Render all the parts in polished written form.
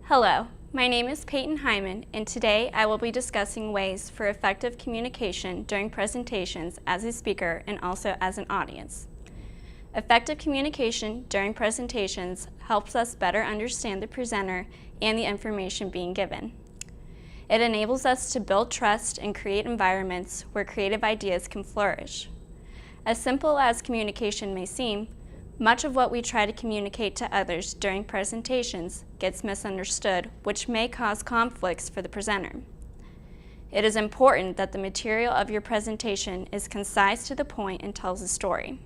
Hello, my name is PeytonH, and today I will be discussing ways for effective communication during presentations as a speaker and also as an audience. Effective communication during presentations helps us better understand the presenter and the information being given. It enables us to build trust and create environments where creative ideas can flourish. As simple as communication may seem, much of what we try to communicate to others during presentations gets misunderstood, which may cause conflicts for the presenter. It is important that the material of your presentation is concise to the point and tells a story.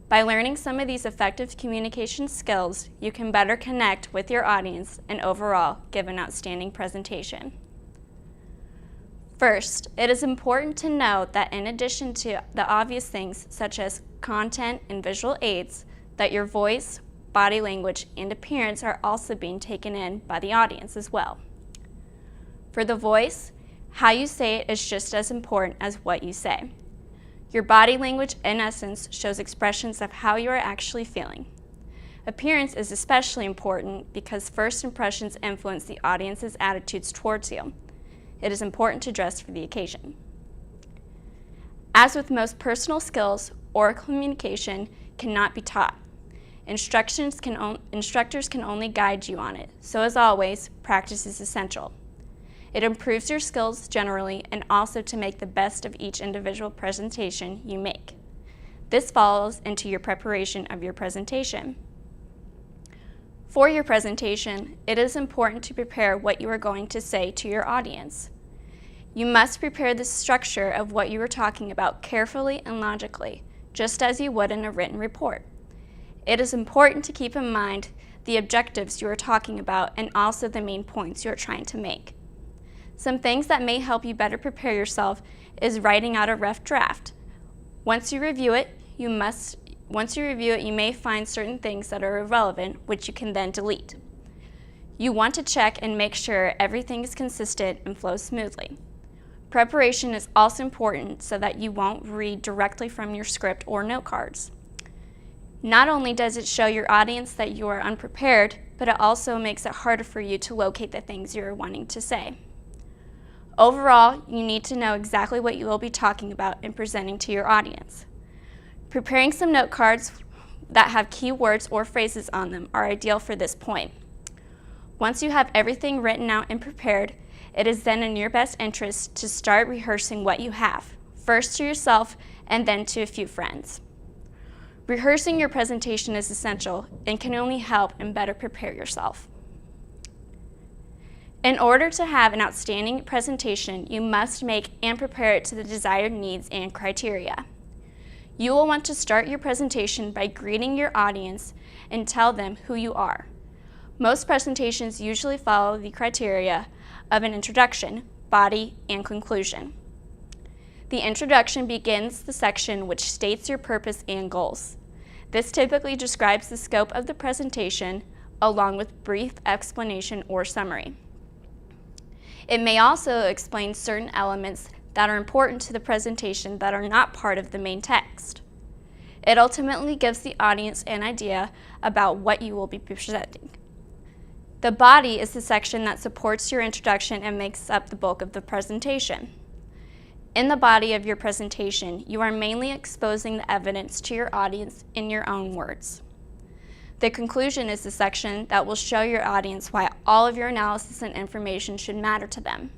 By learning some of these effective communication skills, you can better connect with your audience and overall give an outstanding presentation. First, it is important to note that in addition to the obvious things such as content and visual aids, that your voice, body language, and appearance are also being taken in by the audience as well. For the voice, how you say it is just as important as what you say. Your body language, in essence, shows expressions of how you are actually feeling. Appearance is especially important because first impressions influence the audience's attitudes towards you. It is important to dress for the occasion. As with most personal skills, oral communication cannot be taught. Instructors can only guide you on it, so as always, practice is essential. It improves your skills generally and also to make the best of each individual presentation you make. This falls into your preparation of your presentation. For your presentation, it is important to prepare what you are going to say to your audience. You must prepare the structure of what you are talking about carefully and logically, just as you would in a written report. It is important to keep in mind the objectives you are talking about and also the main points you are trying to make. Some things that may help you better prepare yourself is writing out a rough draft. Once you review it, you may find certain things that are irrelevant, which you can then delete. You want to check and make sure everything is consistent and flows smoothly. Preparation is also important so that you won't read directly from your script or note cards. Not only does it show your audience that you are unprepared, but it also makes it harder for you to locate the things you are wanting to say. Overall, you need to know exactly what you will be talking about and presenting to your audience. Preparing some note cards that have keywords or phrases on them are ideal for this point. Once you have everything written out and prepared, it is then in your best interest to start rehearsing what you have, first to yourself and then to a few friends. Rehearsing your presentation is essential and can only help and better prepare yourself. In order to have an outstanding presentation, you must make and prepare it to the desired needs and criteria. You will want to start your presentation by greeting your audience and tell them who you are. Most presentations usually follow the criteria of an introduction, body, and conclusion. The introduction begins the section which states your purpose and goals. This typically describes the scope of the presentation along with brief explanation or summary. It may also explain certain elements that are important to the presentation that are not part of the main text. It ultimately gives the audience an idea about what you will be presenting. The body is the section that supports your introduction and makes up the bulk of the presentation. In the body of your presentation, you are mainly exposing the evidence to your audience in your own words. The conclusion is the section that will show your audience why all of your analysis and information should matter to them.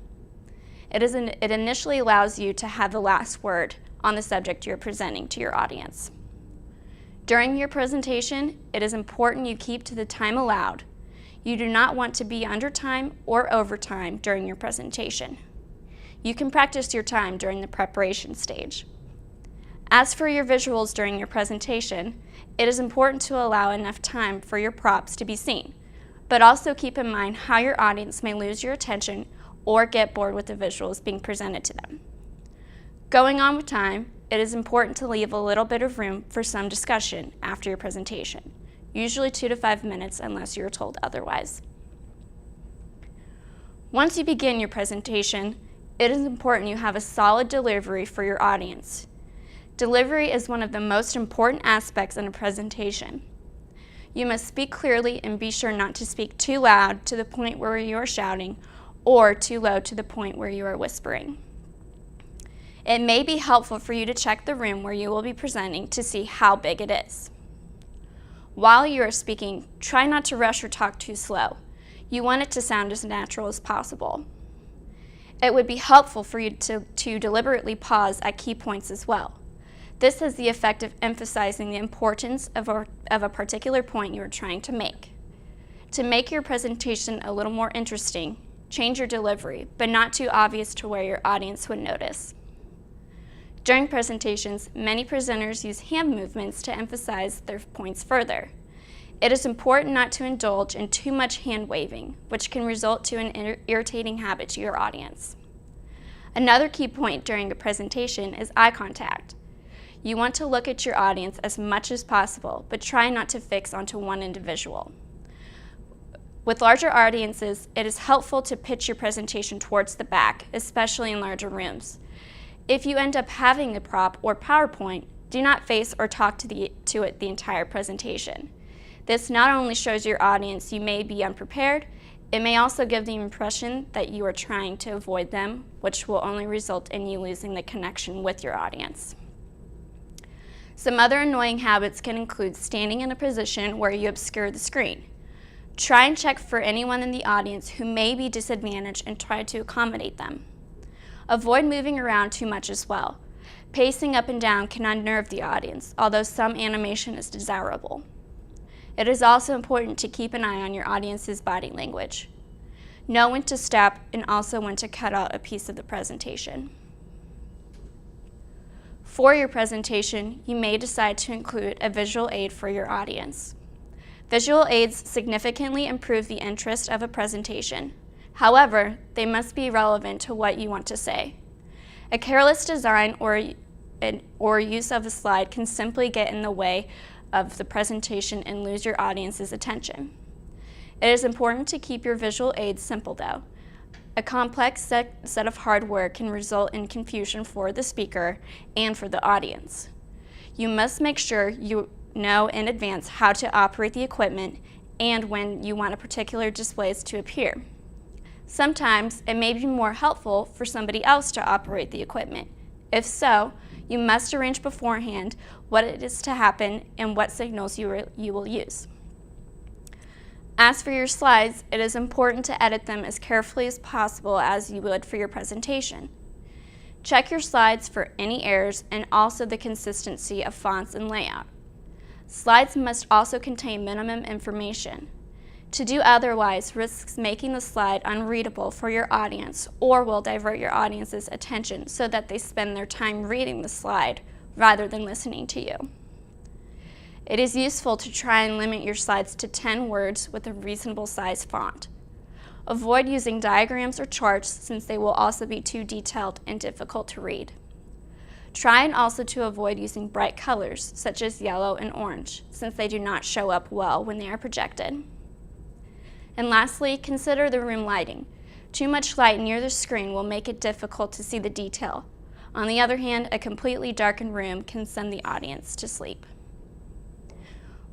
It initially allows you to have the last word on the subject you're presenting to your audience. During your presentation, it is important you keep to the time allowed. You do not want to be under time or over time during your presentation. You can practice your time during the preparation stage. As for your visuals during your presentation, it is important to allow enough time for your props to be seen, but also keep in mind how your audience may lose your attention or get bored with the visuals being presented to them. Going on with time, it is important to leave a little bit of room for some discussion after your presentation, usually 2 to 5 minutes unless you are told otherwise. Once you begin your presentation, it is important you have a solid delivery for your audience. Delivery is one of the most important aspects in a presentation. You must speak clearly and be sure not to speak too loud to the point where you are shouting or too low to the point where you are whispering. It may be helpful for you to check the room where you will be presenting to see how big it is. While you are speaking, try not to rush or talk too slow. You want it to sound as natural as possible. It would be helpful for you to deliberately pause at key points as well. This has the effect of emphasizing the importance of a particular point you are trying to make. To make your presentation a little more interesting, change your delivery, but not too obvious to where your audience would notice. During presentations, many presenters use hand movements to emphasize their points further. It is important not to indulge in too much hand waving, which can result to an irritating habit to your audience. Another key point during a presentation is eye contact. You want to look at your audience as much as possible, but try not to fix onto one individual. With larger audiences, it is helpful to pitch your presentation towards the back, especially in larger rooms. If you end up having a prop or PowerPoint, do not face or talk to it the entire presentation. This not only shows your audience you may be unprepared, it may also give the impression that you are trying to avoid them, which will only result in you losing the connection with your audience. Some other annoying habits can include standing in a position where you obscure the screen. Try and check for anyone in the audience who may be disadvantaged and try to accommodate them. Avoid moving around too much as well. Pacing up and down can unnerve the audience, although some animation is desirable. It is also important to keep an eye on your audience's body language. Know when to stop and also when to cut out a piece of the presentation. For your presentation, you may decide to include a visual aid for your audience. Visual aids significantly improve the interest of a presentation. However, they must be relevant to what you want to say. A careless design or use of a slide can simply get in the way of the presentation and lose your audience's attention. It is important to keep your visual aids simple though. A complex set of hardware can result in confusion for the speaker and for the audience. You must make sure you know in advance how to operate the equipment and when you want a particular displays to appear. Sometimes it may be more helpful for somebody else to operate the equipment. If so, you must arrange beforehand what it is to happen and what signals you will use. As for your slides, it is important to edit them as carefully as possible as you would for your presentation. Check your slides for any errors and also the consistency of fonts and layout. Slides must also contain minimum information. To do otherwise risks making the slide unreadable for your audience or will divert your audience's attention so that they spend their time reading the slide rather than listening to you. It is useful to try and limit your slides to 10 words with a reasonable size font. Avoid using diagrams or charts since they will also be too detailed and difficult to read. Try and also to avoid using bright colors such as yellow and orange since they do not show up well when they are projected. And lastly, consider the room lighting. Too much light near the screen will make it difficult to see the detail. On the other hand, a completely darkened room can send the audience to sleep.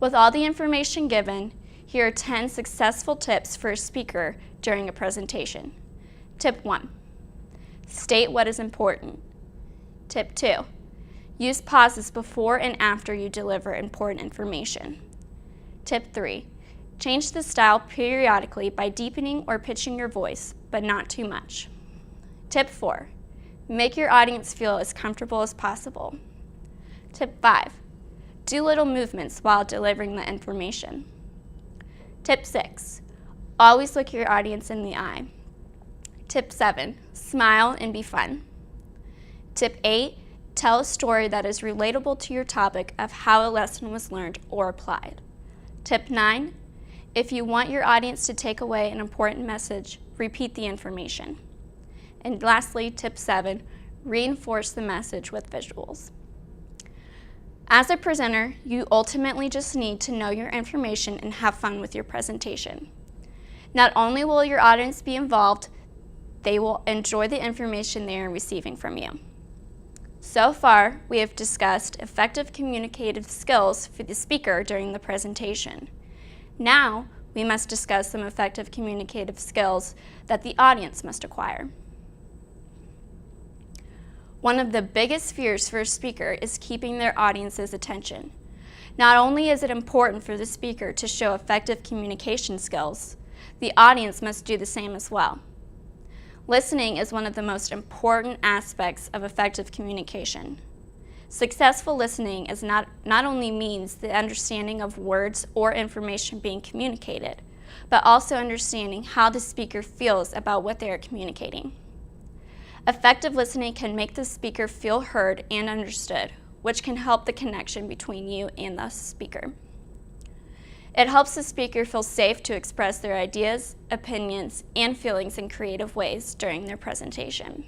With all the information given, here are 10 successful tips for a speaker during a presentation. Tip 1, state what is important. Tip 2, use pauses before and after you deliver important information. Tip 3, change the style periodically by deepening or pitching your voice, but not too much. Tip 4, make your audience feel as comfortable as possible. Tip 5, do little movements while delivering the information. Tip 6, always look your audience in the eye. Tip 7, smile and be fun. Tip 8, tell a story that is relatable to your topic of how a lesson was learned or applied. Tip 9, if you want your audience to take away an important message, repeat the information. And lastly, tip 7, reinforce the message with visuals. As a presenter, you ultimately just need to know your information and have fun with your presentation. Not only will your audience be involved, they will enjoy the information they are receiving from you. So far, we have discussed effective communicative skills for the speaker during the presentation. Now, we must discuss some effective communicative skills that the audience must acquire. One of the biggest fears for a speaker is keeping their audience's attention. Not only is it important for the speaker to show effective communication skills, the audience must do the same as well. Listening is one of the most important aspects of effective communication. Successful listening is not only means the understanding of words or information being communicated, but also understanding how the speaker feels about what they are communicating. Effective listening can make the speaker feel heard and understood, which can help the connection between you and the speaker. It helps the speaker feel safe to express their ideas, opinions, and feelings in creative ways during their presentation.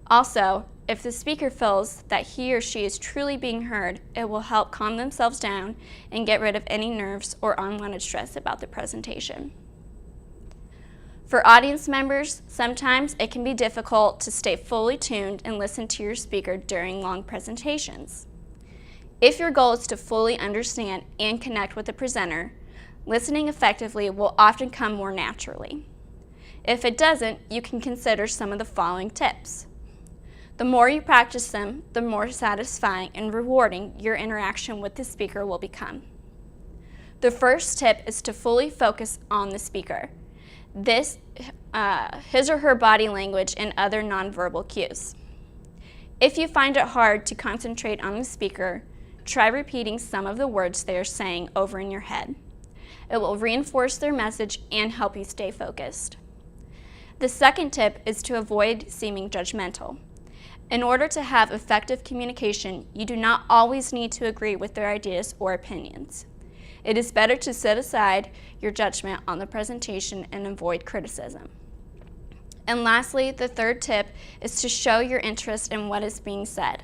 Also, if the speaker feels that he or she is truly being heard, it will help calm themselves down and get rid of any nerves or unwanted stress about the presentation. For audience members, sometimes it can be difficult to stay fully tuned and listen to your speaker during long presentations. If your goal is to fully understand and connect with the presenter, listening effectively will often come more naturally. If it doesn't, you can consider some of the following tips. The more you practice them, the more satisfying and rewarding your interaction with the speaker will become. The first tip is to fully focus on the speaker. His or her body language and other nonverbal cues. If you find it hard to concentrate on the speaker, try repeating some of the words they are saying over in your head. It will reinforce their message and help you stay focused. The second tip is to avoid seeming judgmental. In order to have effective communication, you do not always need to agree with their ideas or opinions. It is better to set aside your judgment on the presentation and avoid criticism. And lastly, the third tip is to show your interest in what is being said.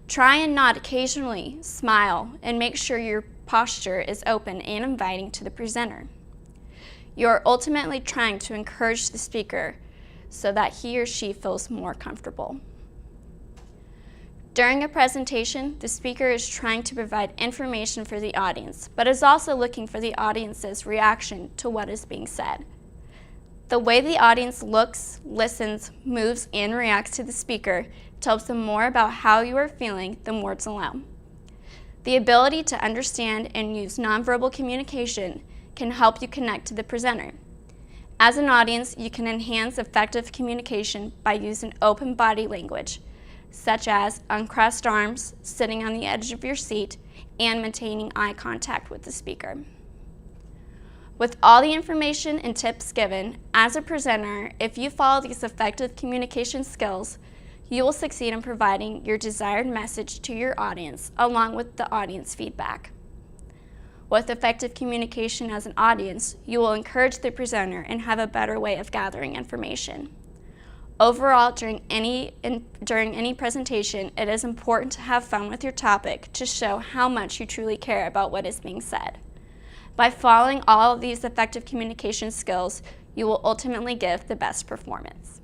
Try and nod occasionally, smile, and make sure your posture is open and inviting to the presenter. You are ultimately trying to encourage the speaker so that he or she feels more comfortable. During a presentation, the speaker is trying to provide information for the audience, but is also looking for the audience's reaction to what is being said. The way the audience looks, listens, moves, and reacts to the speaker tells them more about how you are feeling than words alone. The ability to understand and use nonverbal communication can help you connect to the presenter. As an audience, you can enhance effective communication by using open body language, such as uncrossed arms, sitting on the edge of your seat, and maintaining eye contact with the speaker. With all the information and tips given, as a presenter, if you follow these effective communication skills, you will succeed in providing your desired message to your audience along with the audience feedback. With effective communication as an audience, you will encourage the presenter and have a better way of gathering information. Overall, during any presentation, it is important to have fun with your topic to show how much you truly care about what is being said. By following all of these effective communication skills, you will ultimately give the best performance.